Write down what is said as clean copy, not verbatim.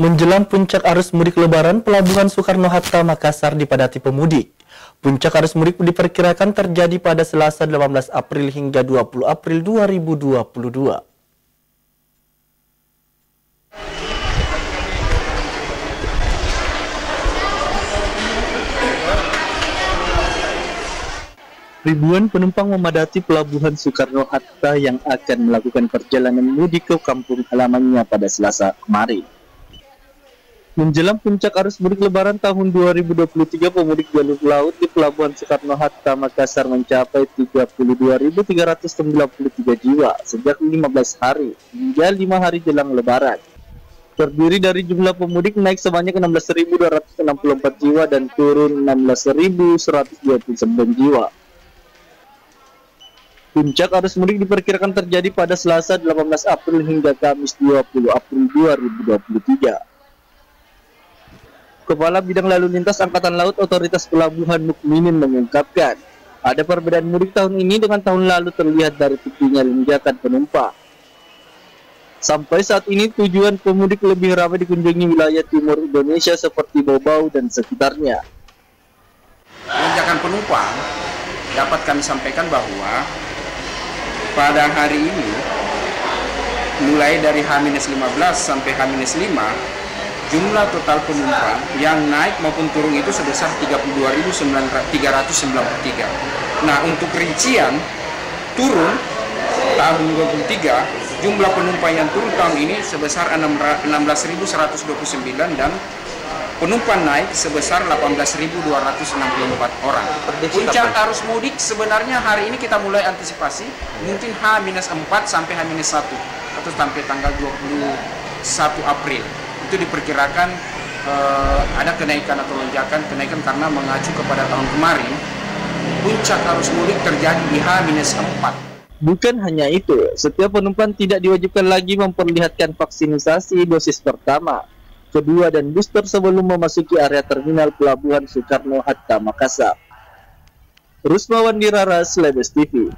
Menjelang puncak arus mudik Lebaran, Pelabuhan Soekarno-Hatta, Makassar dipadati pemudik. Puncak arus mudik diperkirakan terjadi pada Selasa 18 April hingga 20 April 2022. Ribuan penumpang memadati Pelabuhan Soekarno-Hatta yang akan melakukan perjalanan mudik ke kampung halamannya pada Selasa kemarin. Menjelang puncak arus mudik Lebaran tahun 2023, pemudik jalur laut di Pelabuhan Soekarno-Hatta, Makassar mencapai 32.393 jiwa sejak 15 hari hingga 5 hari jelang Lebaran. Terdiri dari jumlah pemudik naik sebanyak 16.264 jiwa dan turun 16.129 jiwa. Puncak arus mudik diperkirakan terjadi pada Selasa 18 April hingga Kamis 20 April 2023. Kepala Bidang Lalu Lintas Angkatan Laut Otoritas Pelabuhan Mukminin mengungkapkan, ada perbedaan mudik tahun ini dengan tahun lalu terlihat dari tingginya lonjakan penumpang. Sampai saat ini tujuan pemudik lebih ramai dikunjungi wilayah timur Indonesia seperti Bobau dan sekitarnya. Lonjakan penumpang dapat kami sampaikan bahwa pada hari ini mulai dari H-15 sampai H-5 jumlah total penumpang yang naik maupun turun itu sebesar 32.393. Nah, untuk rincian turun tahun 2023 jumlah penumpang yang turun tahun ini sebesar 16.129 dan penumpang naik sebesar 18.264 orang. Puncak arus mudik sebenarnya hari ini kita mulai antisipasi mungkin H-4 sampai H-1 atau sampai tanggal 21 April. Itu diperkirakan ada kenaikan atau lonjakan kenaikan karena mengacu kepada tahun kemarin puncak arus mudik terjadi di H-4. Bukan hanya itu, setiap penumpang tidak diwajibkan lagi memperlihatkan vaksinasi dosis pertama, kedua dan booster sebelum memasuki area terminal Pelabuhan Soekarno-Hatta, Makassar. Rusmawan Dirara, Slebes TV.